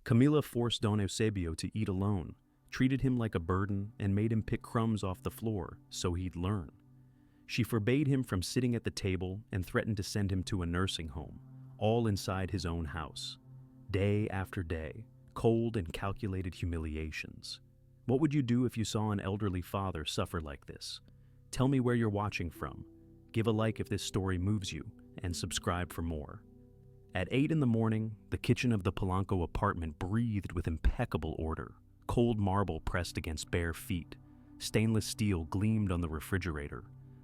Camila forced Don Eusebio to eat alone, treated him like a burden, and made him pick crumbs off the floor so he'd learn. She forbade him from sitting at the table and threatened to send him to a nursing home, all inside his own house. Day after day, cold and calculated humiliations. What would you do if you saw an elderly father suffer like this? Tell me where you're watching from. Give a like if this story moves you, and subscribe for more. At 8 in the morning, the kitchen of the Polanco apartment breathed with impeccable order. Cold marble pressed against bare feet. Stainless steel gleamed on the refrigerator.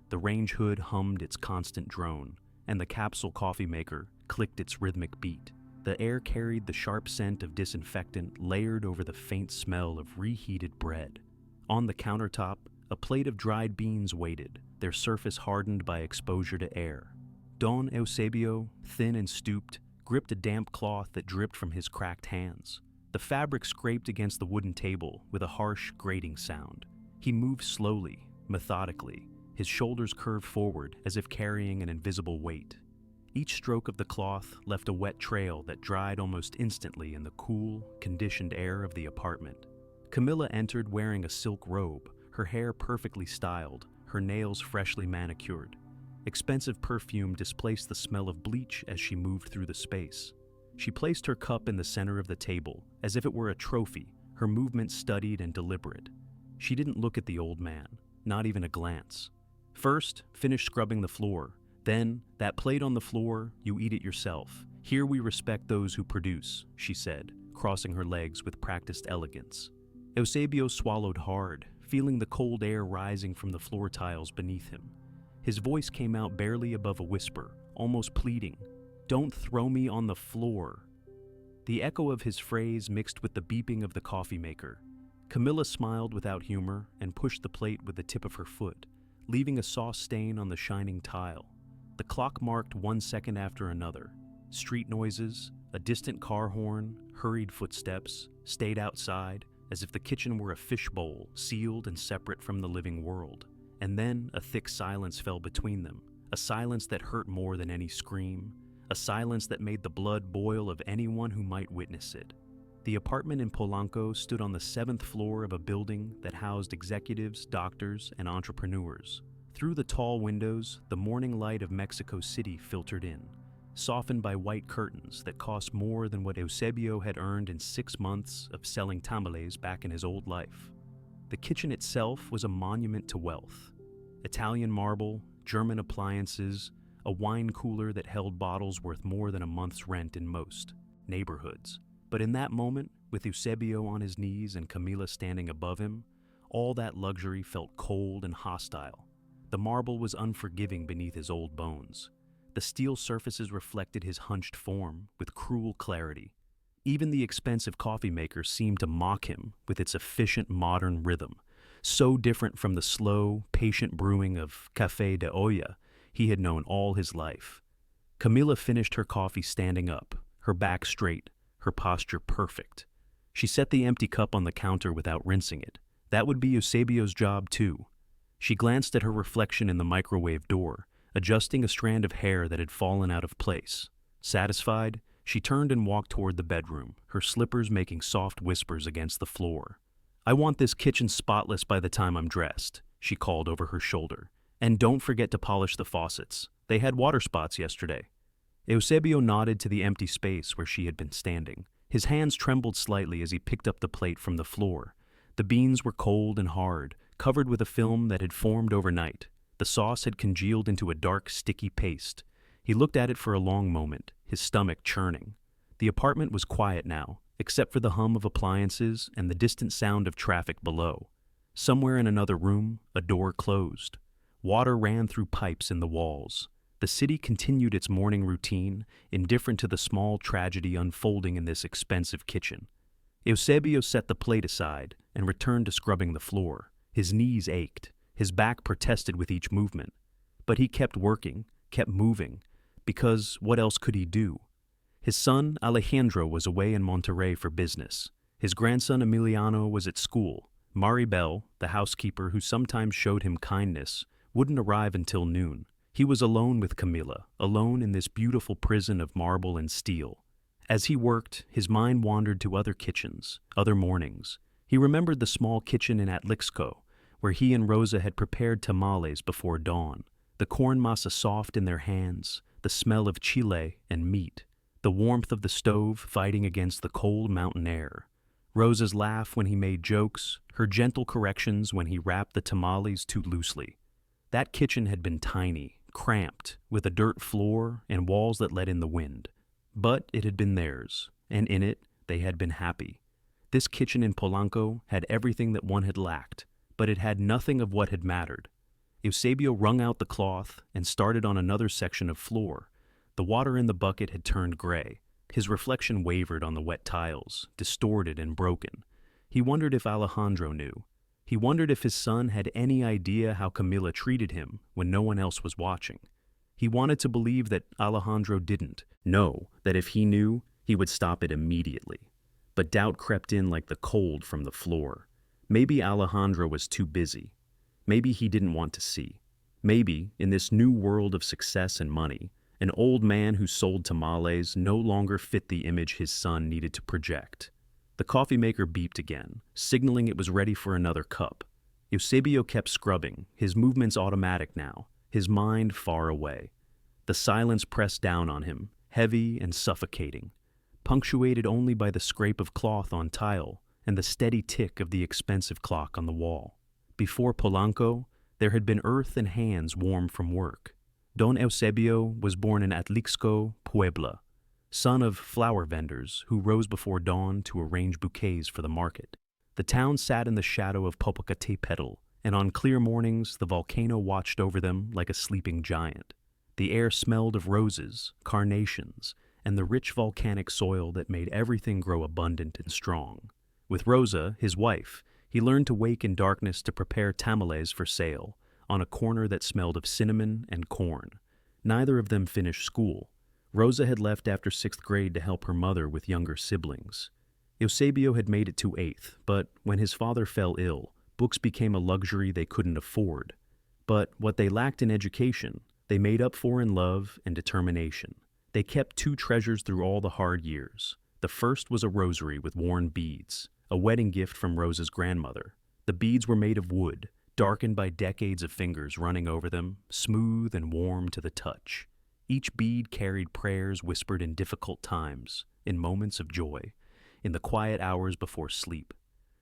The range hood hummed its constant drone, and the capsule coffee maker clicked its rhythmic beat. The air carried the sharp scent of disinfectant layered over the faint smell of reheated bread. On the countertop, a plate of dried beans waited, their surface hardened by exposure to air. Don Eusebio, thin and stooped, gripped a damp cloth that dripped from his cracked hands. The fabric scraped against the wooden table with a harsh, grating sound. He moved slowly, methodically, his shoulders curved forward as if carrying an invisible weight. Each stroke of the cloth left a wet trail that dried almost instantly in the cool, conditioned air of the apartment. Camilla entered wearing a silk robe, her hair perfectly styled, her nails freshly manicured. Expensive perfume displaced the smell of bleach as she moved through the space. She placed her cup in the center of the table, as if it were a trophy, her movements studied and deliberate. She didn't look at the old man, not even a glance. First, finish scrubbing the floor. Then, that plate on the floor, you eat it yourself. Here we respect those who produce, she said, crossing her legs with practiced elegance. Eusebio swallowed hard, feeling the cold air rising from the floor tiles beneath him. His voice came out barely above a whisper, almost pleading, "Don't throw me on the floor." The echo of his phrase mixed with the beeping of the coffee maker. Camilla smiled without humor and pushed the plate with the tip of her foot, leaving a sauce stain on the shining tile. The clock marked 1 second after another. Street noises, a distant car horn, hurried footsteps, stayed outside, as if the kitchen were a fishbowl, sealed and separate from the living world. And then a thick silence fell between them, a silence that hurt more than any scream, a silence that made the blood boil of anyone who might witness it. The apartment in Polanco stood on the 7th floor of a building that housed executives, doctors, and entrepreneurs. Through the tall windows, the morning light of Mexico City filtered in, softened by white curtains that cost more than what Eusebio had earned in 6 months of selling tamales back in his old life. The kitchen itself was a monument to wealth. Italian marble, German appliances, a wine cooler that held bottles worth more than a month's rent in most neighborhoods. But in that moment, with Eusebio on his knees and Camila standing above him, all that luxury felt cold and hostile. The marble was unforgiving beneath his old bones. The steel surfaces reflected his hunched form with cruel clarity. Even the expensive coffee maker seemed to mock him with its efficient modern rhythm, so different from the slow, patient brewing of café de olla he had known all his life. Camila finished her coffee standing up, her back straight, her posture perfect. She set the empty cup on the counter without rinsing it. That would be Eusebio's job too. She glanced at her reflection in the microwave door, adjusting a strand of hair that had fallen out of place. Satisfied, she turned and walked toward the bedroom, her slippers making soft whispers against the floor. "I want this kitchen spotless by the time I'm dressed," she called over her shoulder. "And don't forget to polish the faucets. They had water spots yesterday." Eusebio nodded to the empty space where she had been standing. His hands trembled slightly as he picked up the plate from the floor. The beans were cold and hard, covered with a film that had formed overnight. The sauce had congealed into a dark, sticky paste. He looked at it for a long moment, his stomach churning. The apartment was quiet now, except for the hum of appliances and the distant sound of traffic below. Somewhere in another room, a door closed. Water ran through pipes in the walls. The city continued its morning routine, indifferent to the small tragedy unfolding in this expensive kitchen. Eusebio set the plate aside and returned to scrubbing the floor. His knees ached. His back protested with each movement. But he kept working, kept moving, because what else could he do? His son, Alejandro, was away in Monterrey for business. His grandson, Emiliano, was at school. Maribel, the housekeeper who sometimes showed him kindness, wouldn't arrive until noon. He was alone with Camila, alone in this beautiful prison of marble and steel. As he worked, his mind wandered to other kitchens, other mornings. He remembered the small kitchen in Atlixco, where he and Rosa had prepared tamales before dawn, the corn masa soft in their hands, the smell of chile and meat, the warmth of the stove fighting against the cold mountain air. Rosa's laugh when he made jokes, her gentle corrections when he wrapped the tamales too loosely. That kitchen had been tiny, cramped, with a dirt floor and walls that let in the wind. But it had been theirs, and in it they had been happy. This kitchen in Polanco had everything that one had lacked, but it had nothing of what had mattered. Eusebio wrung out the cloth and started on another section of floor. The water in the bucket had turned gray. His reflection wavered on the wet tiles, distorted and broken. He wondered if Alejandro knew. He wondered if his son had any idea how Camila treated him when no one else was watching. He wanted to believe that Alejandro didn't. No, that if he knew, he would stop it immediately. But doubt crept in like the cold from the floor. Maybe Alejandro was too busy. Maybe he didn't want to see. Maybe, in this new world of success and money, an old man who sold tamales no longer fit the image his son needed to project. The coffee maker beeped again, signaling it was ready for another cup. Eusebio kept scrubbing, his movements automatic now, his mind far away. The silence pressed down on him, heavy and suffocating, punctuated only by the scrape of cloth on tile and the steady tick of the expensive clock on the wall. Before Polanco, there had been earth and hands warm from work. Don Eusebio was born in Atlixco, Puebla, son of flower vendors who rose before dawn to arrange bouquets for the market. The town sat in the shadow of Popocatépetl, and on clear mornings the volcano watched over them like a sleeping giant. The air smelled of roses, carnations, and the rich volcanic soil that made everything grow abundant and strong. With Rosa, his wife, he learned to wake in darkness to prepare tamales for sale, on a corner that smelled of cinnamon and corn. Neither of them finished school. Rosa had left after 6th grade to help her mother with younger siblings. Eusebio had made it to 8th, but when his father fell ill, books became a luxury they couldn't afford. But what they lacked in education, they made up for in love and determination. They kept 2 treasures through all the hard years. The first was a rosary with worn beads, a wedding gift from Rosa's grandmother. The beads were made of wood, darkened by decades of fingers running over them, smooth and warm to the touch. Each bead carried prayers whispered in difficult times, in moments of joy, in the quiet hours before sleep.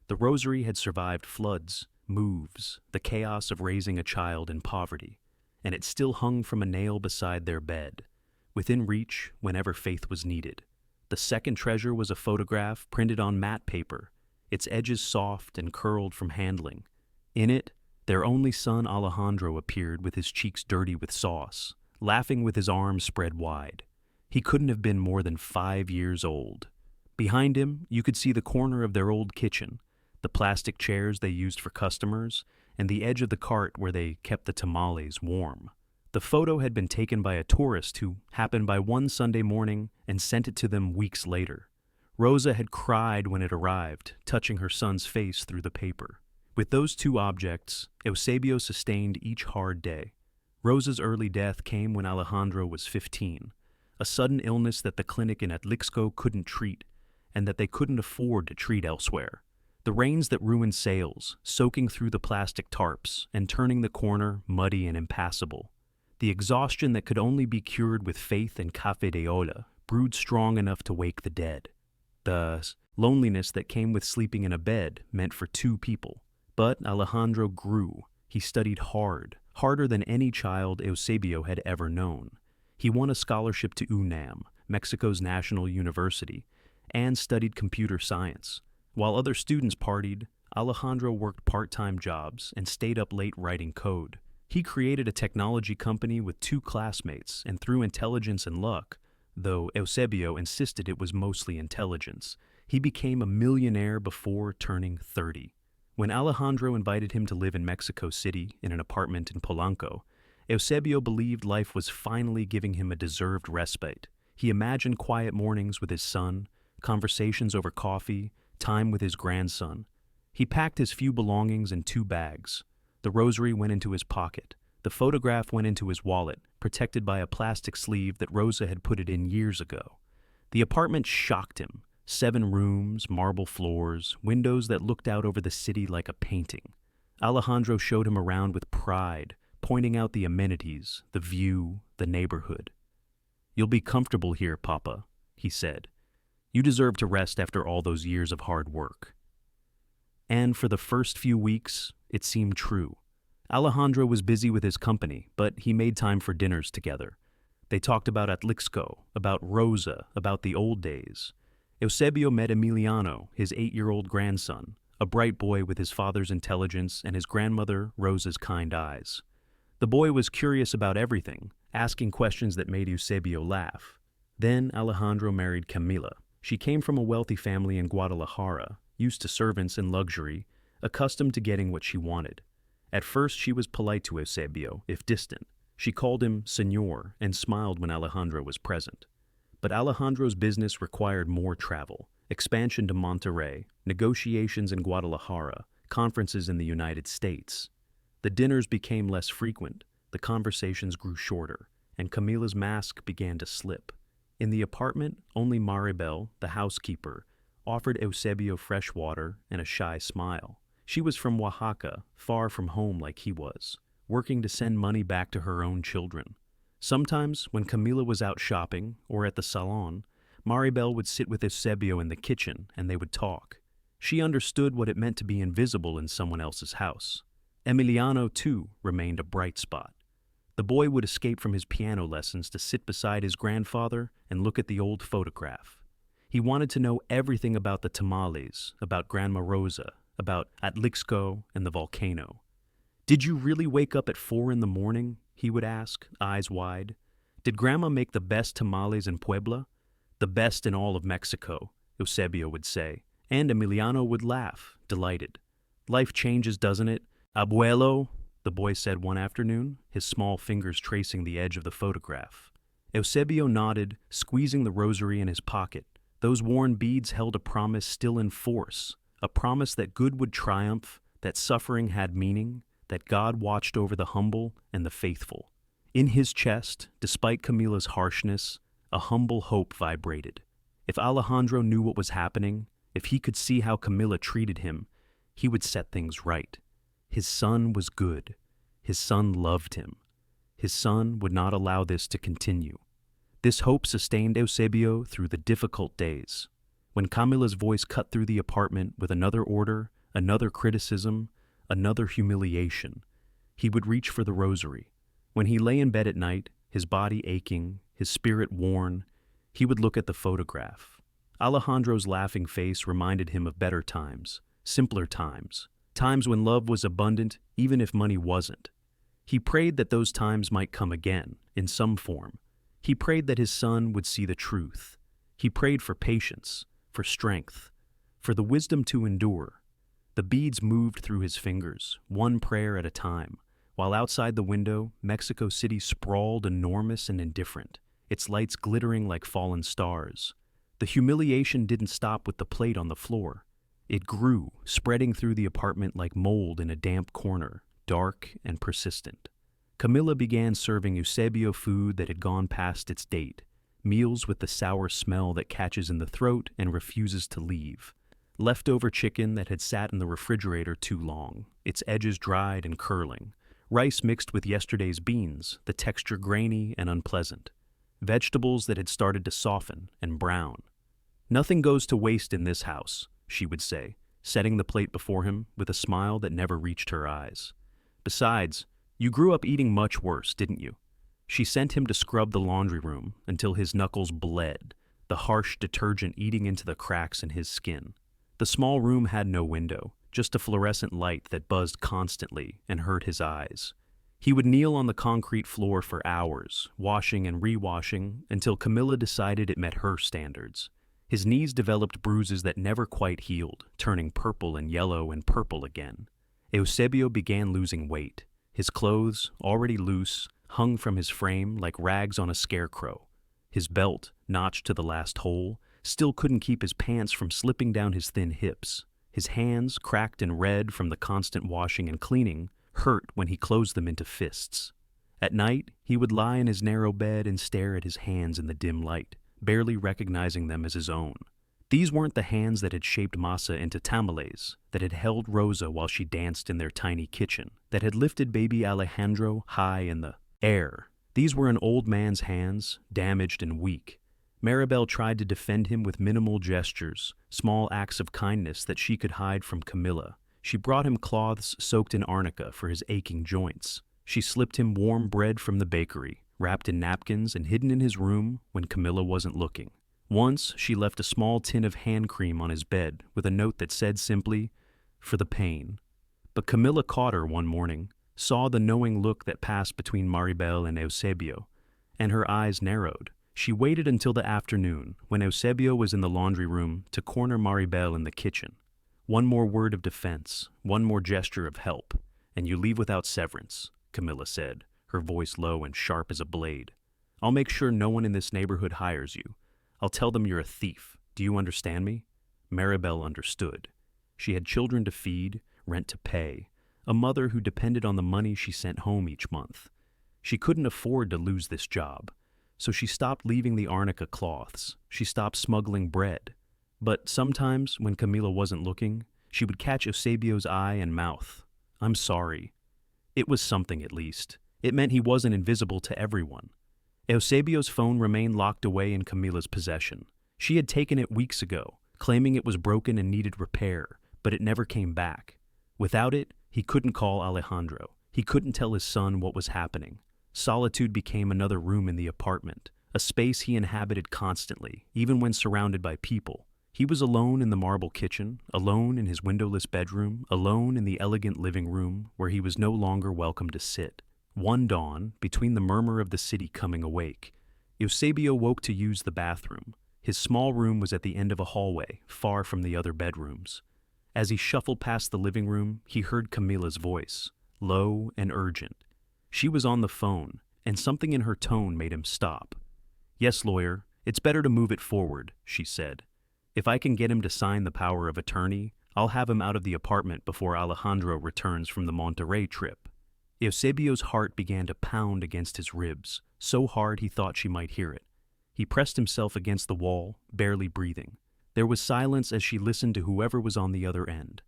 The rosary had survived floods, moves, the chaos of raising a child in poverty, and it still hung from a nail beside their bed, within reach whenever faith was needed. The second treasure was a photograph printed on matte paper, its edges soft and curled from handling. In it, their only son Alejandro appeared with his cheeks dirty with sauce, laughing with his arms spread wide. He couldn't have been more than 5 years old. Behind him, you could see the corner of their old kitchen, the plastic chairs they used for customers, and the edge of the cart where they kept the tamales warm. The photo had been taken by a tourist who happened by one Sunday morning and sent it to them weeks later. Rosa had cried when it arrived, touching her son's face through the paper. With those 2 objects, Eusebio sustained each hard day. Rosa's early death came when Alejandro was 15, a sudden illness that the clinic in Atlixco couldn't treat, and that they couldn't afford to treat elsewhere. The rains that ruined sails, soaking through the plastic tarps and turning the corner muddy and impassable. The exhaustion that could only be cured with faith and café de olla, brewed strong enough to wake the dead. The loneliness that came with sleeping in a bed meant for 2 people. But Alejandro grew. He studied hard, harder than any child Eusebio had ever known. He won a scholarship to UNAM, Mexico's national university, and studied computer science. While other students partied, Alejandro worked part-time jobs and stayed up late writing code. He created a technology company with 2 classmates, and through intelligence and luck, though Eusebio insisted it was mostly intelligence, he became a millionaire before turning 30. When Alejandro invited him to live in Mexico City in an apartment in Polanco, Eusebio believed life was finally giving him a deserved respite. He imagined quiet mornings with his son, conversations over coffee, time with his grandson. He packed his few belongings in 2 bags. The rosary went into his pocket. The photograph went into his wallet, protected by a plastic sleeve that Rosa had put it in years ago. The apartment shocked him. 7 rooms, marble floors, windows that looked out over the city like a painting. Alejandro showed him around with pride, pointing out the amenities, the view, the neighborhood. "You'll be comfortable here, Papa," he said. "You deserve to rest after all those years of hard work." And for the first few weeks, it seemed true. Alejandro was busy with his company, but he made time for dinners together. They talked about Atlixco, about Rosa, about the old days. Eusebio met Emiliano, his 8-year-old grandson, a bright boy with his father's intelligence and his grandmother, Rosa's kind eyes. The boy was curious about everything, asking questions that made Eusebio laugh. Then Alejandro married Camila. She came from a wealthy family in Guadalajara, used to servants and luxury, accustomed to getting what she wanted. At first she was polite to Eusebio, if distant. She called him Señor and smiled when Alejandro was present. But Alejandro's business required more travel, expansion to Monterrey, negotiations in Guadalajara, conferences in the United States. The dinners became less frequent, the conversations grew shorter, and Camila's mask began to slip. In the apartment, only Maribel, the housekeeper, offered Eusebio fresh water and a shy smile. She was from Oaxaca, far from home like he was, working to send money back to her own children. Sometimes, when Camila was out shopping or at the salon, Maribel would sit with Eusebio in the kitchen and they would talk. She understood what it meant to be invisible in someone else's house. Emiliano, too, remained a bright spot. The boy would escape from his piano lessons to sit beside his grandfather and look at the old photograph. He wanted to know everything about the tamales, about Grandma Rosa, about Atlixco and the volcano. "Did you really wake up at 4 in the morning?" he would ask, eyes wide. "Did Grandma make the best tamales in Puebla?" "The best in all of Mexico," Eusebio would say, and Emiliano would laugh, delighted. "Life changes, doesn't it? Abuelo," the boy said one afternoon, his small fingers tracing the edge of the photograph. Eusebio nodded, squeezing the rosary in his pocket. Those worn beads held a promise still in force, a promise that good would triumph, that suffering had meaning, that God watched over the humble and the faithful. In his chest, despite Camila's harshness, a humble hope vibrated. If Alejandro knew what was happening, if he could see how Camila treated him, he would set things right. His son was good. His son loved him. His son would not allow this to continue. This hope sustained Eusebio through the difficult days. When Camila's voice cut through the apartment with another order, another criticism, another humiliation, he would reach for the rosary. When he lay in bed at night, his body aching, his spirit worn, he would look at the photograph. Alejandro's laughing face reminded him of better times, simpler times, times when love was abundant even if money wasn't. He prayed that those times might come again, in some form. He prayed that his son would see the truth. He prayed for patience, for strength, for the wisdom to endure. The beads moved through his fingers, one prayer at a time, while outside the window, Mexico City sprawled enormous and indifferent, its lights glittering like fallen stars. The humiliation didn't stop with the plate on the floor. It grew, spreading through the apartment like mold in a damp corner, dark and persistent. Camila began serving Eusebio food that had gone past its date, meals with the sour smell that catches in the throat and refuses to leave. Leftover chicken that had sat in the refrigerator too long, its edges dried and curling. Rice mixed with yesterday's beans, the texture grainy and unpleasant. Vegetables that had started to soften and brown. "Nothing goes to waste in this house," she would say, setting the plate before him with a smile that never reached her eyes. "Besides, you grew up eating much worse, didn't you?" She sent him to scrub the laundry room until his knuckles bled, the harsh detergent eating into the cracks in his skin. The small room had no window, just a fluorescent light that buzzed constantly and hurt his eyes. He would kneel on the concrete floor for hours, washing and rewashing, until Camila decided it met her standards. His knees developed bruises that never quite healed, turning purple and yellow and purple again. Eusebio began losing weight. His clothes, already loose, hung from his frame like rags on a scarecrow. His belt, notched to the last hole, still couldn't keep his pants from slipping down his thin hips. His hands, cracked and red from the constant washing and cleaning, hurt when he closed them into fists. At night, he would lie in his narrow bed and stare at his hands in the dim light, barely recognizing them as his own. These weren't the hands that had shaped Masa into tamales, that had held Rosa while she danced in their tiny kitchen, that had lifted baby Alejandro high in the air. These were an old man's hands, damaged and weak. Maribel tried to defend him with minimal gestures, small acts of kindness that she could hide from Camilla. She brought him cloths soaked in arnica for his aching joints. She slipped him warm bread from the bakery, wrapped in napkins and hidden in his room when Camilla wasn't looking. Once, she left a small tin of hand cream on his bed with a note that said simply, "For the pain." But Camilla caught her one morning, saw the knowing look that passed between Maribel and Eusebio, and her eyes narrowed. She waited until the afternoon, when Eusebio was in the laundry room, to corner Maribel in the kitchen. "One more word of defense, one more gesture of help, and you leave without severance," Camilla said, her voice low and sharp as a blade. "I'll make sure no one in this neighborhood hires you. I'll tell them you're a thief. Do you understand me?" Maribel understood. She had children to feed, rent to pay, a mother who depended on the money she sent home each month. She couldn't afford to lose this job, so she stopped leaving the arnica cloths. She stopped smuggling bread. But sometimes, when Camila wasn't looking, she would catch Eusebio's eye and mouth. "I'm sorry." It was something, at least. It meant he wasn't invisible to everyone. Eusebio's phone remained locked away in Camila's possession. She had taken it weeks ago, claiming it was broken and needed repair, but it never came back. Without it, he couldn't call Alejandro. He couldn't tell his son what was happening. Solitude became another room in the apartment, a space he inhabited constantly, even when surrounded by people. He was alone in the marble kitchen, alone in his windowless bedroom, alone in the elegant living room where he was no longer welcome to sit. One dawn, between the murmur of the city coming awake, Eusebio woke to use the bathroom. His small room was at the end of a hallway, far from the other bedrooms. As he shuffled past the living room, he heard Camila's voice, low and urgent. She was on the phone, and something in her tone made him stop. "Yes, lawyer, it's better to move it forward," she said. "If I can get him to sign the power of attorney, I'll have him out of the apartment before Alejandro returns from the Monterrey trip." Eusebio's heart began to pound against his ribs, so hard he thought she might hear it. He pressed himself against the wall, barely breathing. There was silence as she listened to whoever was on the other end.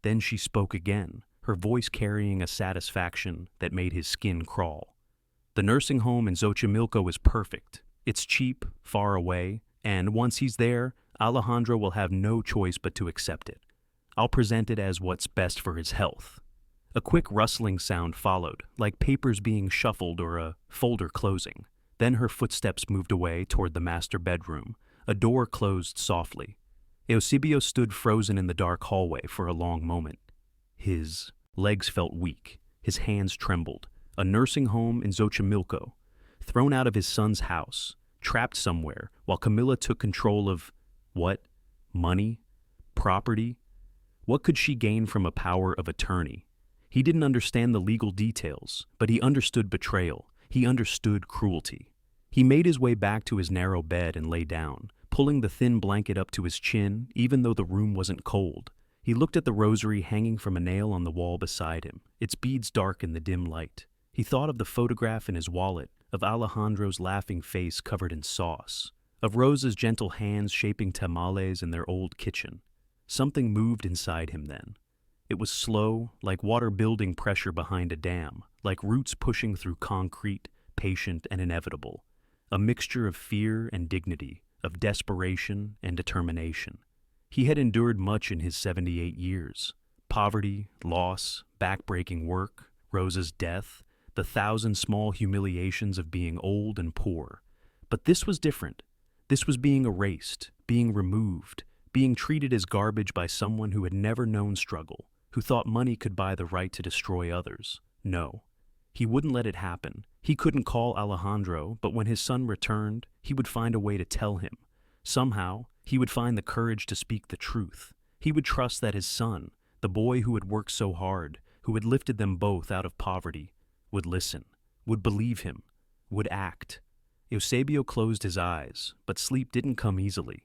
Then she spoke again, her voice carrying a satisfaction that made his skin crawl. "The nursing home in Xochimilco is perfect. It's cheap, far away, and once he's there, Alejandro will have no choice but to accept it. I'll present it as what's best for his health." A quick rustling sound followed, like papers being shuffled or a folder closing. Then her footsteps moved away toward the master bedroom. A door closed softly. Eusebio stood frozen in the dark hallway for a long moment. His legs felt weak. His hands trembled. A nursing home in Xochimilco. Thrown out of his son's house. Trapped somewhere while Camilla took control of what? Money? Property? What could she gain from a power of attorney? He didn't understand the legal details, but he understood betrayal. He understood cruelty. He made his way back to his narrow bed and lay down, pulling the thin blanket up to his chin, even though the room wasn't cold. He looked at the rosary hanging from a nail on the wall beside him, its beads dark in the dim light. He thought of the photograph in his wallet, of Alejandro's laughing face covered in sauce, of Rosa's gentle hands shaping tamales in their old kitchen. Something moved inside him then. It was slow, like water building pressure behind a dam, like roots pushing through concrete, patient and inevitable. A mixture of fear and dignity, of desperation and determination. He had endured much in his 78 years. Poverty, loss, backbreaking work, Rosa's death, the 1,000 small humiliations of being old and poor. But this was different. This was being erased, being removed, being treated as garbage by someone who had never known struggle, who thought money could buy the right to destroy others. No, he wouldn't let it happen. He couldn't call Alejandro, but when his son returned, he would find a way to tell him. Somehow, he would find the courage to speak the truth. He would trust that his son, the boy who had worked so hard, who had lifted them both out of poverty, would listen, would believe him, would act. Eusebio closed his eyes, but sleep didn't come easily.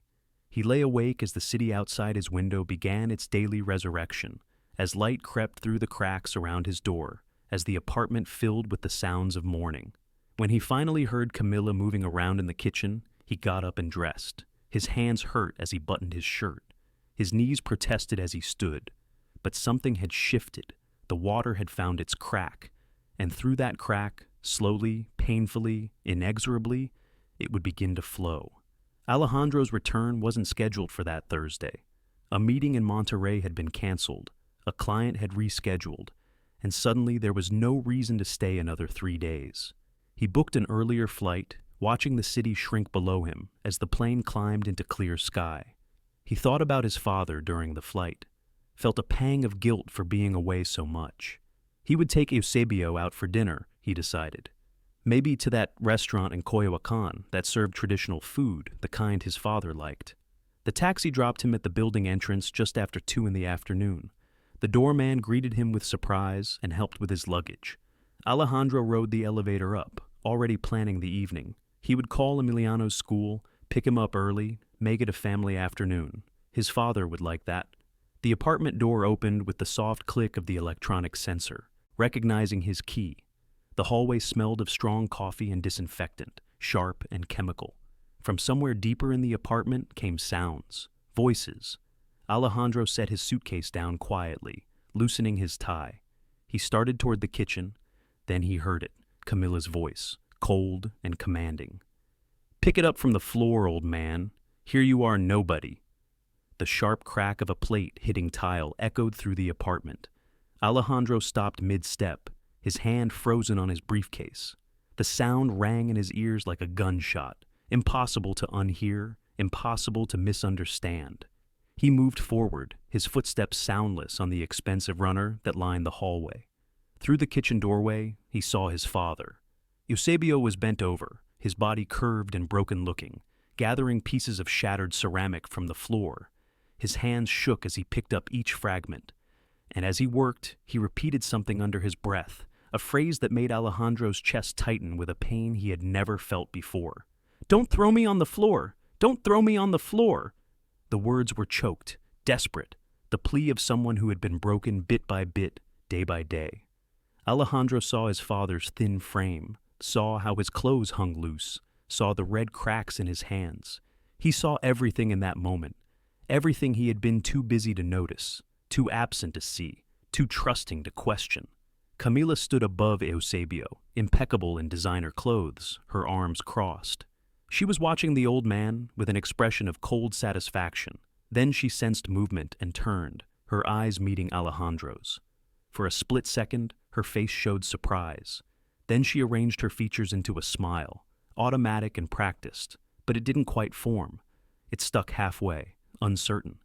He lay awake as the city outside his window began its daily resurrection, as light crept through the cracks around his door, as the apartment filled with the sounds of morning. When he finally heard Camilla moving around in the kitchen, He got up and dressed. His hands hurt as he buttoned his shirt. His knees protested as he stood. But something had shifted. The water had found its crack. And through that crack, slowly, painfully, inexorably, it would begin to flow. Alejandro's return wasn't scheduled for that Thursday. A meeting in Monterrey had been canceled. A client had rescheduled. And suddenly there was no reason to stay another 3 days. He booked an earlier flight, watching the city shrink below him as the plane climbed into clear sky. He thought about his father during the flight, felt a pang of guilt for being away so much. He would take Eusebio out for dinner, he decided. Maybe to that restaurant in Coyoacán that served traditional food, the kind his father liked. The taxi dropped him at the building entrance just after 2 in the afternoon. The doorman greeted him with surprise and helped with his luggage. Alejandro rode the elevator up, already planning the evening. He would call Emiliano's school, pick him up early, make it a family afternoon. His father would like that. The apartment door opened with the soft click of the electronic sensor, recognizing his key. The hallway smelled of strong coffee and disinfectant, sharp and chemical. From somewhere deeper in the apartment came sounds, voices. Alejandro set his suitcase down quietly, loosening his tie. He started toward the kitchen, then he heard it, Camilla's voice, cold and commanding. "Pick it up from the floor, old man. Here you are, nobody." The sharp crack of a plate hitting tile echoed through the apartment. Alejandro stopped mid-step, his hand frozen on his briefcase. The sound rang in his ears like a gunshot, impossible to unhear, impossible to misunderstand. He moved forward, his footsteps soundless on the expensive runner that lined the hallway. Through the kitchen doorway, he saw his father. Eusebio was bent over, his body curved and broken-looking, gathering pieces of shattered ceramic from the floor. His hands shook as he picked up each fragment. And as he worked, he repeated something under his breath, a phrase that made Alejandro's chest tighten with a pain he had never felt before. "Don't throw me on the floor! Don't throw me on the floor!" The words were choked, desperate, the plea of someone who had been broken bit by bit, day by day. Alejandro saw his father's thin frame, saw how his clothes hung loose, saw the red cracks in his hands. He saw everything in that moment, everything he had been too busy to notice, too absent to see, too trusting to question. Camila stood above Eusebio, impeccable in designer clothes, her arms crossed. She was watching the old man with an expression of cold satisfaction. Then she sensed movement and turned, her eyes meeting Alejandro's. For a split second, her face showed surprise. Then she arranged her features into a smile, automatic and practiced, but it didn't quite form. It stuck halfway, uncertain.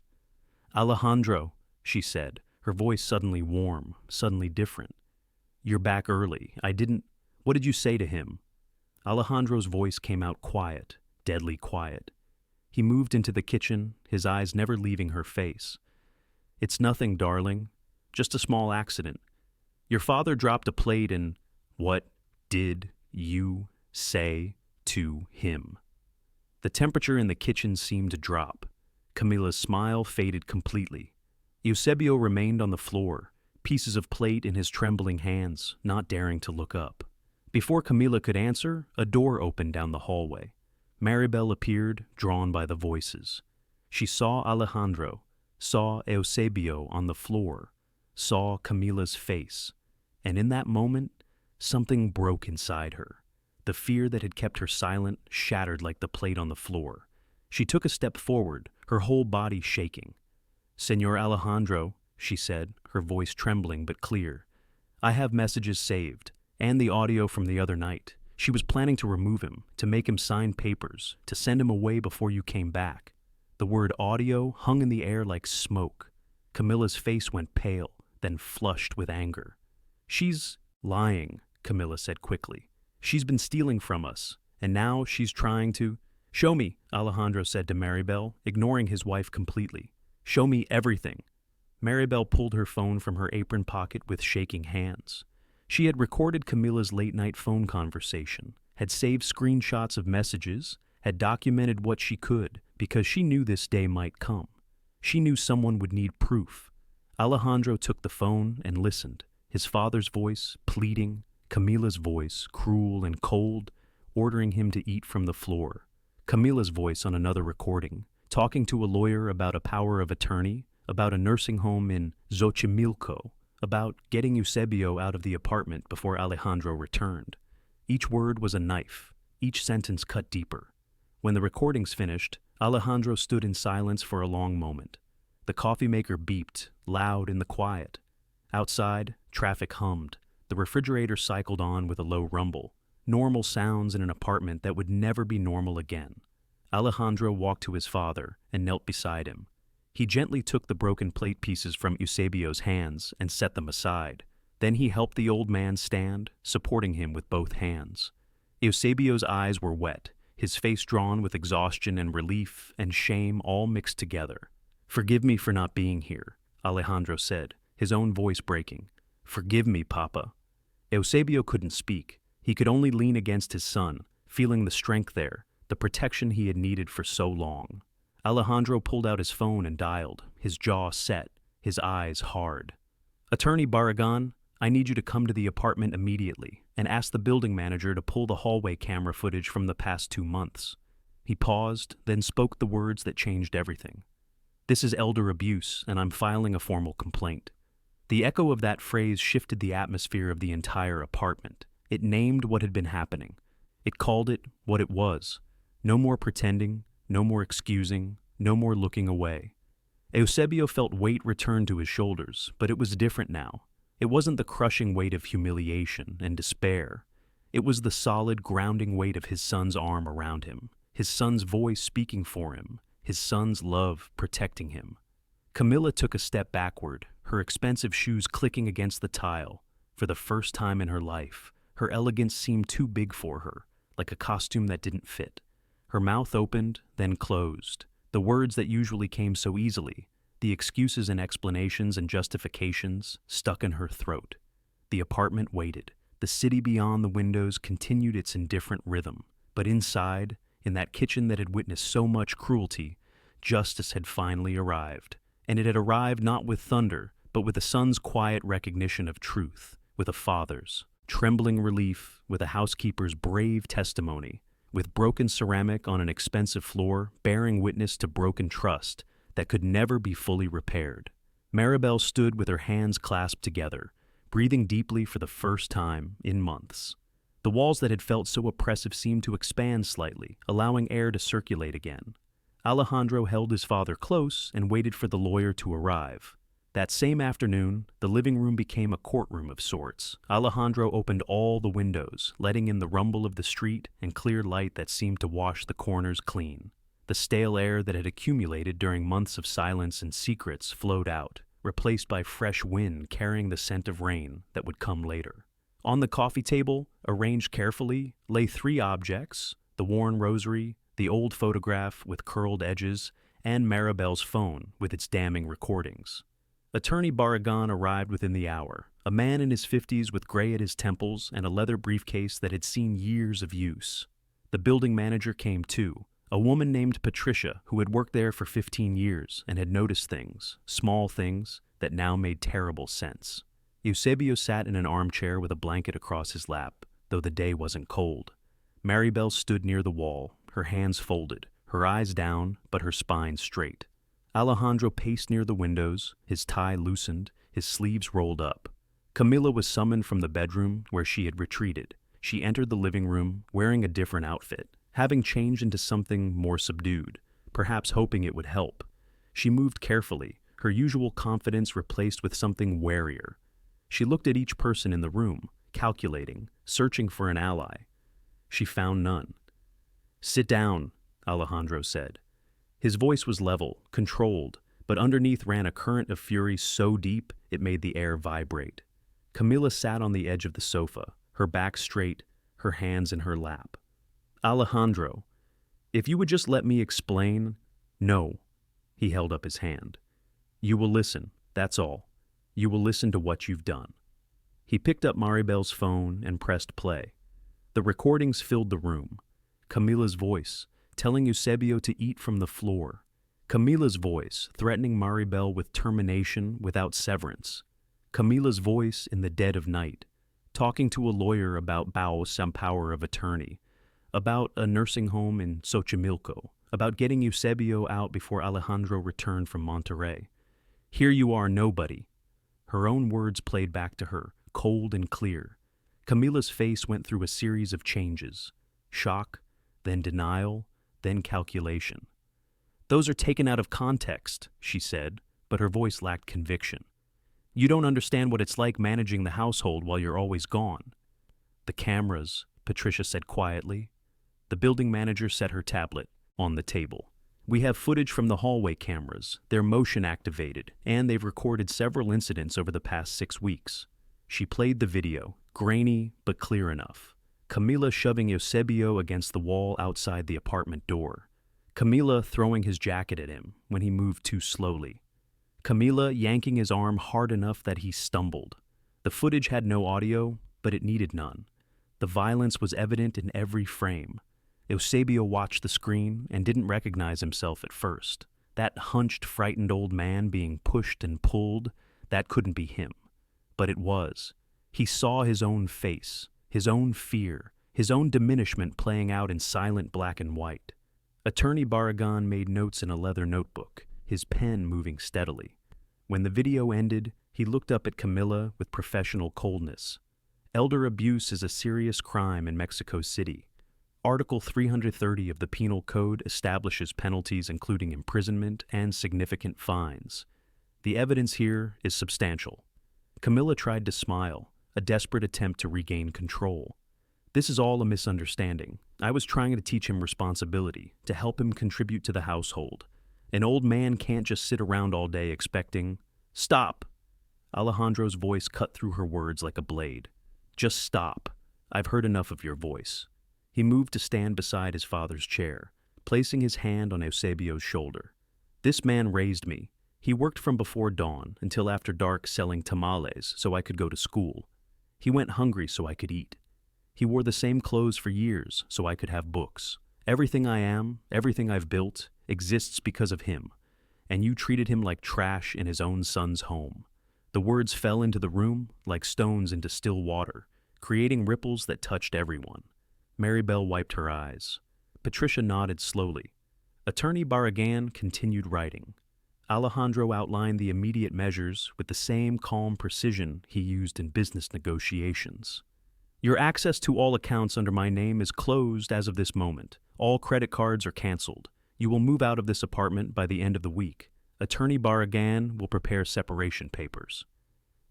"Alejandro," she said, her voice suddenly warm, suddenly different. "You're back early. What did you say to him?" Alejandro's voice came out quiet, deadly quiet. He moved into the kitchen, his eyes never leaving her face. "It's nothing, darling. Just a small accident. Your father dropped a plate and—" "What did you say to him?" The temperature in the kitchen seemed to drop. Camilla's smile faded completely. Eusebio remained on the floor, pieces of plate in his trembling hands, not daring to look up. Before Camilla could answer, a door opened down the hallway. Maribel appeared, drawn by the voices. She saw Alejandro, saw Eusebio on the floor, saw Camilla's face, and in that moment, something broke inside her. The fear that had kept her silent shattered like the plate on the floor. She took a step forward, her whole body shaking. "Señor Alejandro," she said, her voice trembling but clear, "I have messages saved, and the audio from the other night. She was planning to remove him, to make him sign papers, to send him away before you came back." The word audio hung in the air like smoke. Camilla's face went pale, then flushed with anger. "She's lying," Camilla said quickly. "She's been stealing from us, and now she's trying to—" "Show me," Alejandro said to Maribel, ignoring his wife completely. "Show me everything." Maribel pulled her phone from her apron pocket with shaking hands. She had recorded Camilla's late-night phone conversation, had saved screenshots of messages, had documented what she could, because she knew this day might come. She knew someone would need proof. Alejandro took the phone and listened, his father's voice pleading, Camilla's voice cruel and cold, ordering him to eat from the floor. Camila's voice on another recording, talking to a lawyer about a power of attorney, about a nursing home in Xochimilco, about getting Eusebio out of the apartment before Alejandro returned. Each word was a knife, each sentence cut deeper. When the recordings finished, Alejandro stood in silence for a long moment. The coffee maker beeped, loud in the quiet. Outside, traffic hummed. The refrigerator cycled on with a low rumble. Normal sounds in an apartment that would never be normal again. Alejandro walked to his father and knelt beside him. He gently took the broken plate pieces from Eusebio's hands and set them aside. Then he helped the old man stand, supporting him with both hands. Eusebio's eyes were wet, his face drawn with exhaustion and relief and shame all mixed together. "Forgive me for not being here," Alejandro said, his own voice breaking. "Forgive me, Papa." Eusebio couldn't speak. He could only lean against his son, feeling the strength there, the protection he had needed for so long. Alejandro pulled out his phone and dialed, his jaw set, his eyes hard. "Attorney Barragan, I need you to come to the apartment immediately and ask the building manager to pull the hallway camera footage from the past 2 months." He paused, then spoke the words that changed everything. "This is elder abuse, and I'm filing a formal complaint." The echo of that phrase shifted the atmosphere of the entire apartment. It named what had been happening. It called it what it was. No more pretending, no more excusing, no more looking away. Eusebio felt weight return to his shoulders, but it was different now. It wasn't the crushing weight of humiliation and despair. It was the solid, grounding weight of his son's arm around him, his son's voice speaking for him, his son's love protecting him. Camilla took a step backward, her expensive shoes clicking against the tile. For the first time in her life, her elegance seemed too big for her, like a costume that didn't fit. Her mouth opened, then closed. The words that usually came so easily, the excuses and explanations and justifications, stuck in her throat. The apartment waited. The city beyond the windows continued its indifferent rhythm. But inside, in that kitchen that had witnessed so much cruelty, justice had finally arrived. And it had arrived not with thunder, but with a son's quiet recognition of truth, with a father's trembling relief, with a housekeeper's brave testimony, with broken ceramic on an expensive floor bearing witness to broken trust that could never be fully repaired. Maribel stood with her hands clasped together, breathing deeply for the first time in months. The walls that had felt so oppressive seemed to expand slightly, allowing air to circulate again. Alejandro held his father close and waited for the lawyer to arrive. That same afternoon, the living room became a courtroom of sorts. Alejandro opened all the windows, letting in the rumble of the street and clear light that seemed to wash the corners clean. The stale air that had accumulated during months of silence and secrets flowed out, replaced by fresh wind carrying the scent of rain that would come later. On the coffee table, arranged carefully, lay 3 objects: the worn rosary, the old photograph with curled edges, and Maribel's phone with its damning recordings. Attorney Barragan arrived within the hour, a man in his 50s with gray at his temples and a leather briefcase that had seen years of use. The building manager came too, a woman named Patricia who had worked there for 15 years and had noticed things, small things, that now made terrible sense. Eusebio sat in an armchair with a blanket across his lap, though the day wasn't cold. Maribel stood near the wall, her hands folded, her eyes down, but her spine straight. Alejandro paced near the windows, his tie loosened, his sleeves rolled up. Camilla was summoned from the bedroom where she had retreated. She entered the living room, wearing a different outfit, having changed into something more subdued, perhaps hoping it would help. She moved carefully, her usual confidence replaced with something warier. She looked at each person in the room, calculating, searching for an ally. She found none. "Sit down," Alejandro said. His voice was level, controlled, but underneath ran a current of fury so deep it made the air vibrate. Camilla sat on the edge of the sofa, her back straight, her hands in her lap. "Alejandro, if you would just let me explain—" "No." He held up his hand. "You will listen, that's all. You will listen to what you've done." He picked up Maribel's phone and pressed play. The recordings filled the room. Camilla's voice, telling Eusebio to eat from the floor. Camilla's voice, threatening Maribel with termination without severance. Camilla's voice in the dead of night, talking to a lawyer about some power of attorney, about a nursing home in Xochimilco, about getting Eusebio out before Alejandro returned from Monterrey. Here you are, nobody. Her own words played back to her, cold and clear. Camila's face went through a series of changes. Shock, then denial, then calculation. Those are taken out of context, she said, but her voice lacked conviction. You don't understand what it's like managing the household while you're always gone. The cameras, Patricia said quietly. The building manager set her tablet on the table. We have footage from the hallway cameras. They're motion activated, and they've recorded several incidents over the past 6 weeks. She played the video, grainy but clear enough. Camila shoving Eusebio against the wall outside the apartment door. Camila throwing his jacket at him when he moved too slowly. Camila yanking his arm hard enough that he stumbled. The footage had no audio, but it needed none. The violence was evident in every frame. Eusebio watched the screen and didn't recognize himself at first. That hunched, frightened old man being pushed and pulled, that couldn't be him. But it was. He saw his own face, his own fear, his own diminishment playing out in silent black and white. Attorney Barragan made notes in a leather notebook, his pen moving steadily. When the video ended, he looked up at Camila with professional coldness. Elder abuse is a serious crime in Mexico City. Article 330 of the Penal Code establishes penalties including imprisonment and significant fines. The evidence here is substantial. Camila tried to smile, a desperate attempt to regain control. This is all a misunderstanding. I was trying to teach him responsibility, to help him contribute to the household. An old man can't just sit around all day expecting, "Stop!" Alejandro's voice cut through her words like a blade. "Just stop. I've heard enough of your voice." He moved to stand beside his father's chair, placing his hand on Eusebio's shoulder. "This man raised me. He worked from before dawn until after dark selling tamales so I could go to school. He went hungry so I could eat. He wore the same clothes for years so I could have books. Everything I am, everything I've built, exists because of him. And you treated him like trash in his own son's home." The words fell into the room like stones into still water, creating ripples that touched everyone. Maribel wiped her eyes. Patricia nodded slowly. Attorney Barragan continued writing. Alejandro outlined the immediate measures with the same calm precision he used in business negotiations. "Your access to all accounts under my name is closed as of this moment. All credit cards are canceled. You will move out of this apartment by the end of the week. Attorney Barragan will prepare separation papers."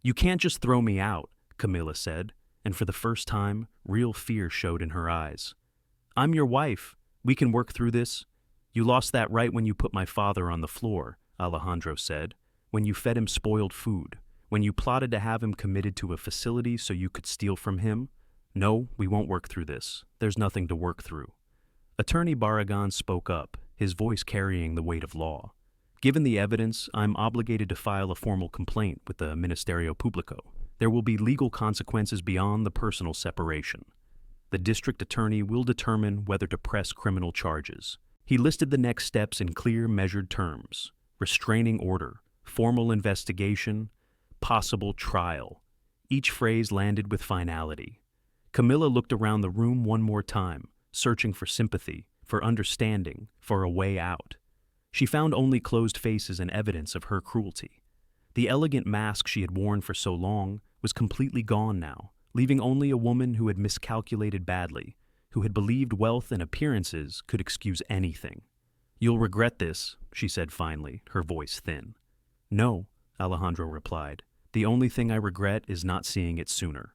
"You can't just throw me out," Camila said, and for the first time, real fear showed in her eyes. "I'm your wife. We can work through this." "You lost that right when you put my father on the floor," Alejandro said, "when you fed him spoiled food, when you plotted to have him committed to a facility so you could steal from him. No, we won't work through this. There's nothing to work through." Attorney Barragan spoke up, his voice carrying the weight of law. "Given the evidence, I'm obligated to file a formal complaint with the Ministerio Público. There will be legal consequences beyond the personal separation. The district attorney will determine whether to press criminal charges." He listed the next steps in clear, measured terms: restraining order, formal investigation, possible trial. Each phrase landed with finality. Camila looked around the room one more time, searching for sympathy, for understanding, for a way out. She found only closed faces and evidence of her cruelty. The elegant mask she had worn for so long was completely gone now, leaving only a woman who had miscalculated badly, who had believed wealth and appearances could excuse anything. "You'll regret this," she said finally, her voice thin. "No," Alejandro replied. "The only thing I regret is not seeing it sooner."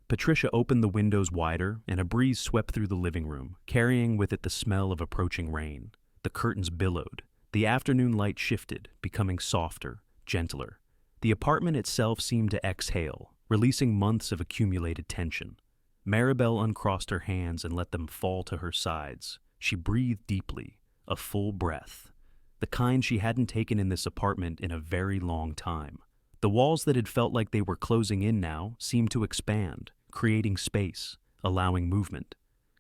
Patricia opened the windows wider, and a breeze swept through the living room, carrying with it the smell of approaching rain. The curtains billowed. The afternoon light shifted, becoming softer, gentler. The apartment itself seemed to exhale, releasing months of accumulated tension. Maribel uncrossed her hands and let them fall to her sides. She breathed deeply, a full breath, the kind she hadn't taken in this apartment in a very long time. The walls that had felt like they were closing in now seemed to expand, creating space, allowing movement.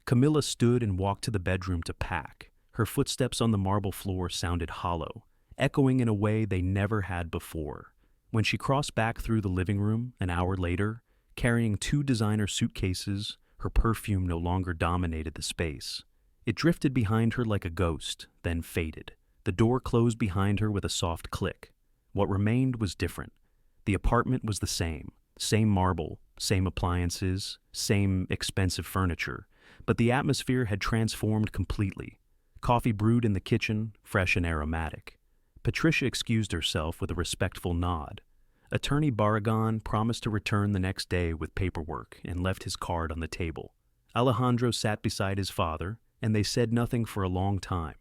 Camila stood and walked to the bedroom to pack. Her footsteps on the marble floor sounded hollow, echoing in a way they never had before. When she crossed back through the living room an hour later, carrying 2 designer suitcases, Her perfume no longer dominated the space. It drifted behind her like a ghost, then faded. The door closed behind her with a soft click. What remained was different. The apartment was the same. Same marble, same appliances, same expensive furniture. But the atmosphere had transformed completely. Coffee brewed in the kitchen, fresh and aromatic. Patricia excused herself with a respectful nod. Attorney Barragan promised to return the next day with paperwork and left his card on the table. Alejandro sat beside his father, and they said nothing for a long time.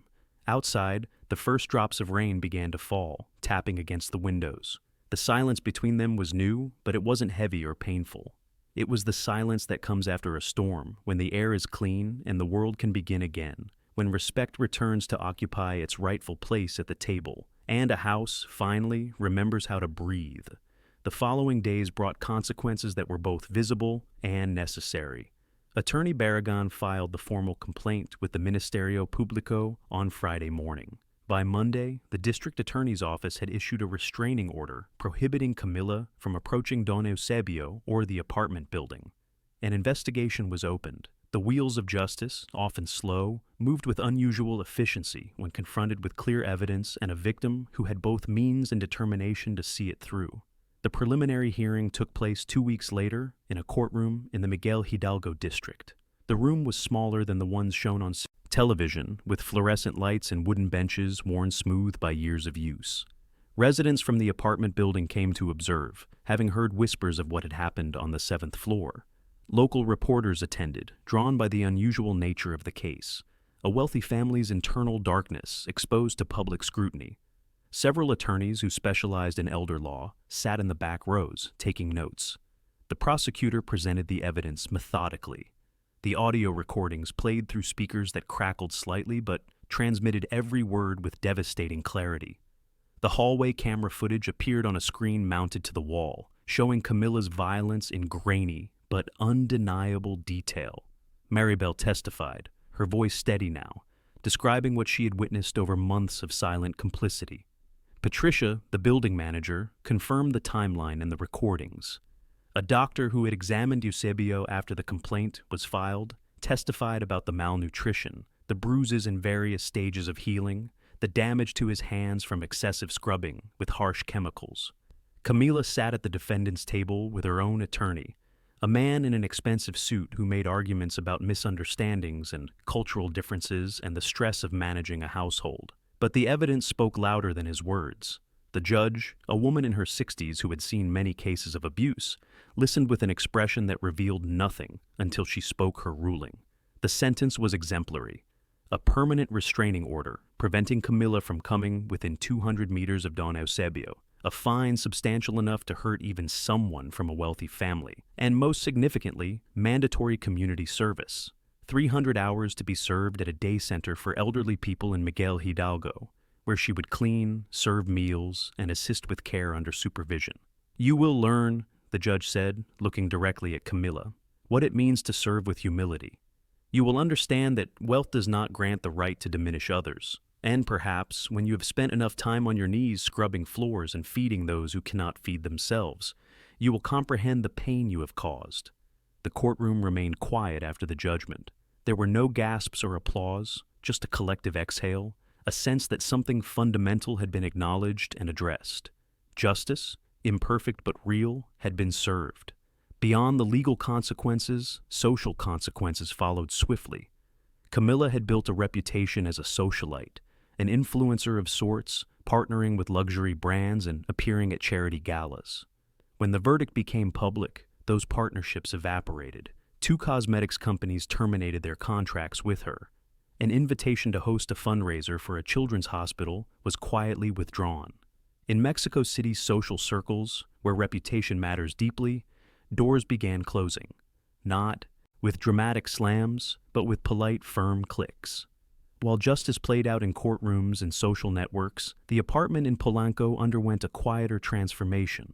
Outside, the first drops of rain began to fall, tapping against the windows. The silence between them was new, but it wasn't heavy or painful. It was the silence that comes after a storm, when the air is clean and the world can begin again, when respect returns to occupy its rightful place at the table, and a house, finally, remembers how to breathe. The following days brought consequences that were both visible and necessary. Attorney Barragan filed the formal complaint with the Ministerio Público on Friday morning. By Monday, the district attorney's office had issued a restraining order prohibiting Camila from approaching Don Eusebio or the apartment building. An investigation was opened. The wheels of justice, often slow, moved with unusual efficiency when confronted with clear evidence and a victim who had both means and determination to see it through. The preliminary hearing took place 2 weeks later in a courtroom in the Miguel Hidalgo district. The room was smaller than the ones shown on television, with fluorescent lights and wooden benches worn smooth by years of use. Residents from the apartment building came to observe, having heard whispers of what had happened on the 7th floor. Local reporters attended, drawn by the unusual nature of the case, a wealthy family's internal darkness exposed to public scrutiny. Several attorneys who specialized in elder law sat in the back rows, taking notes. The prosecutor presented the evidence methodically. The audio recordings played through speakers that crackled slightly but transmitted every word with devastating clarity. The hallway camera footage appeared on a screen mounted to the wall, showing Camila's violence in grainy but undeniable detail. Maribel testified, her voice steady now, describing what she had witnessed over months of silent complicity. Patricia, the building manager, confirmed the timeline in the recordings. A doctor who had examined Eusebio after the complaint was filed testified about the malnutrition, the bruises in various stages of healing, the damage to his hands from excessive scrubbing with harsh chemicals. Camila sat at the defendant's table with her own attorney, a man in an expensive suit who made arguments about misunderstandings and cultural differences and the stress of managing a household. But the evidence spoke louder than his words. The judge, a woman in her 60s who had seen many cases of abuse, listened with an expression that revealed nothing until she spoke her ruling. The sentence was exemplary. A permanent restraining order, preventing Camila from coming within 200 meters of Don Eusebio, a fine substantial enough to hurt even someone from a wealthy family, and most significantly, mandatory community service. 300 hours to be served at a day center for elderly people in Miguel Hidalgo, where she would clean, serve meals, and assist with care under supervision. You will learn, the judge said, looking directly at Camila, what it means to serve with humility. You will understand that wealth does not grant the right to diminish others, and perhaps, when you have spent enough time on your knees scrubbing floors and feeding those who cannot feed themselves, you will comprehend the pain you have caused. The courtroom remained quiet after the judgment. There were no gasps or applause, just a collective exhale, a sense that something fundamental had been acknowledged and addressed. Justice, imperfect but real, had been served. Beyond the legal consequences, social consequences followed swiftly. Camila had built a reputation as a socialite, an influencer of sorts, partnering with luxury brands and appearing at charity galas. When the verdict became public, those partnerships evaporated. 2 cosmetics companies terminated their contracts with her. An invitation to host a fundraiser for a children's hospital was quietly withdrawn. In Mexico City's social circles, where reputation matters deeply, doors began closing, not with dramatic slams, but with polite, firm clicks. While justice played out in courtrooms and social networks, the apartment in Polanco underwent a quieter transformation.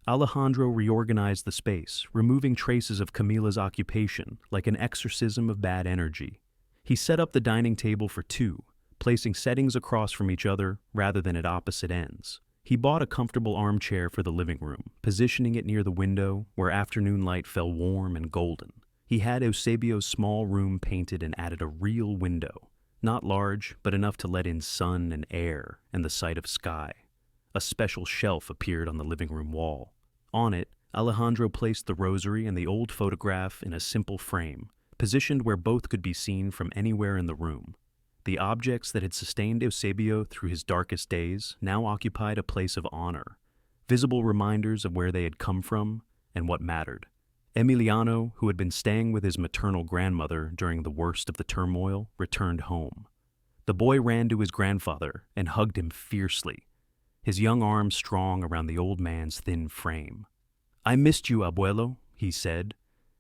Alejandro reorganized the space, removing traces of Camila's occupation like an exorcism of bad energy. He set up the dining table for 2, placing settings across from each other rather than at opposite ends. He bought a comfortable armchair for the living room, positioning it near the window where afternoon light fell warm and golden. He had Eusebio's small room painted and added a real window, not large, but enough to let in sun and air and the sight of sky. A special shelf appeared on the living room wall. On it, Alejandro placed the rosary and the old photograph in a simple frame, positioned where both could be seen from anywhere in the room. The objects that had sustained Eusebio through his darkest days now occupied a place of honor, visible reminders of where they had come from and what mattered. Emiliano, who had been staying with his maternal grandmother during the worst of the turmoil, returned home. The boy ran to his grandfather and hugged him fiercely, his young arms strong around the old man's thin frame. "I missed you, abuelo," he said,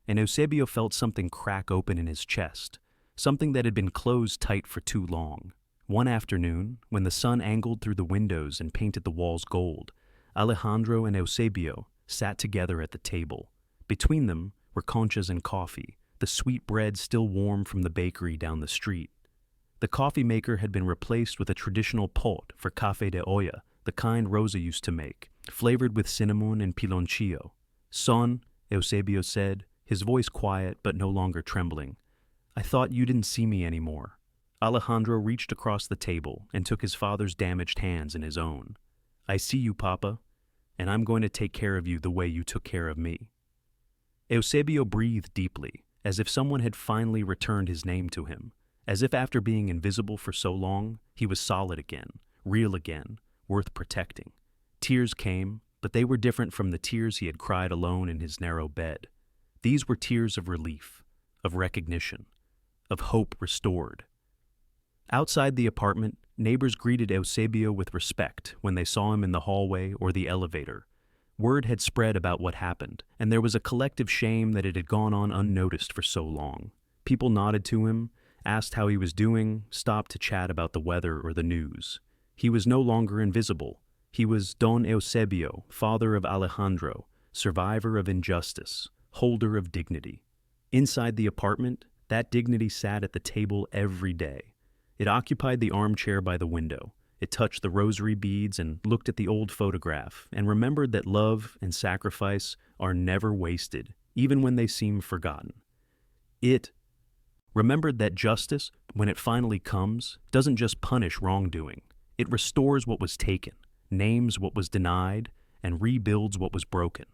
and Eusebio felt something crack open in his chest, something that had been closed tight for too long. One afternoon, when the sun angled through the windows and painted the walls gold, Alejandro and Eusebio sat together at the table. Between them were conchas and coffee, the sweet bread still warm from the bakery down the street. The coffee maker had been replaced with a traditional pot for café de olla, the kind Rosa used to make, flavored with cinnamon and piloncillo. "Son," Eusebio said, his voice quiet but no longer trembling, "I thought you didn't see me anymore." Alejandro reached across the table and took his father's damaged hands in his own. "I see you, Papa, and I'm going to take care of you the way you took care of me." Eusebio breathed deeply, as if someone had finally returned his name to him, as if after being invisible for so long, he was solid again, real again, worth protecting. Tears came, but they were different from the tears he had cried alone in his narrow bed. These were tears of relief, of recognition, of hope restored. Outside the apartment, neighbors greeted Eusebio with respect when they saw him in the hallway or the elevator. Word had spread about what happened, and there was a collective shame that it had gone on unnoticed for so long. People nodded to him, asked how he was doing, stopped to chat about the weather or the news. He was no longer invisible. He was Don Eusebio, father of Alejandro, survivor of injustice, holder of dignity. Inside the apartment, that dignity sat at the table every day. It occupied the armchair by the window. It touched the rosary beads and looked at the old photograph and remembered that love and sacrifice are never wasted, even when they seem forgotten. It remembered that justice, when it finally comes, doesn't just punish wrongdoing. It restores what was taken, names what was denied, and rebuilds what was broken.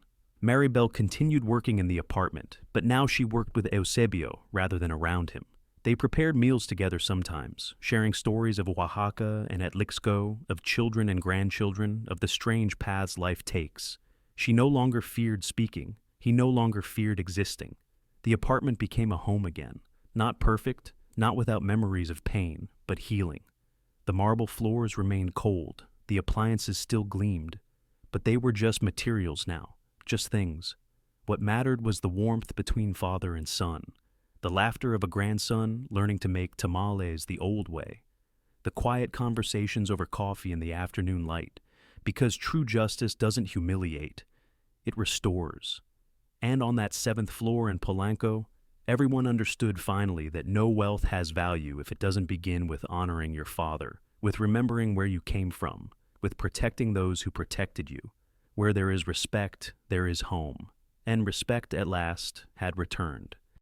Maribel continued working in the apartment, but now she worked with Eusebio rather than around him. They prepared meals together sometimes, sharing stories of Oaxaca and Atlixco, of children and grandchildren, of the strange paths life takes. She no longer feared speaking. He no longer feared existing. The apartment became a home again. Not perfect, not without memories of pain, but healing. The marble floors remained cold. The appliances still gleamed. But they were just materials now, just things. What mattered was the warmth between father and son. The laughter of a grandson learning to make tamales the old way. The quiet conversations over coffee in the afternoon light, because true justice doesn't humiliate, it restores. And on that 7th floor in Polanco, everyone understood finally that no wealth has value if it doesn't begin with honoring your father, with remembering where you came from, with protecting those who protected you. Where there is respect, there is home. And respect at last had returned.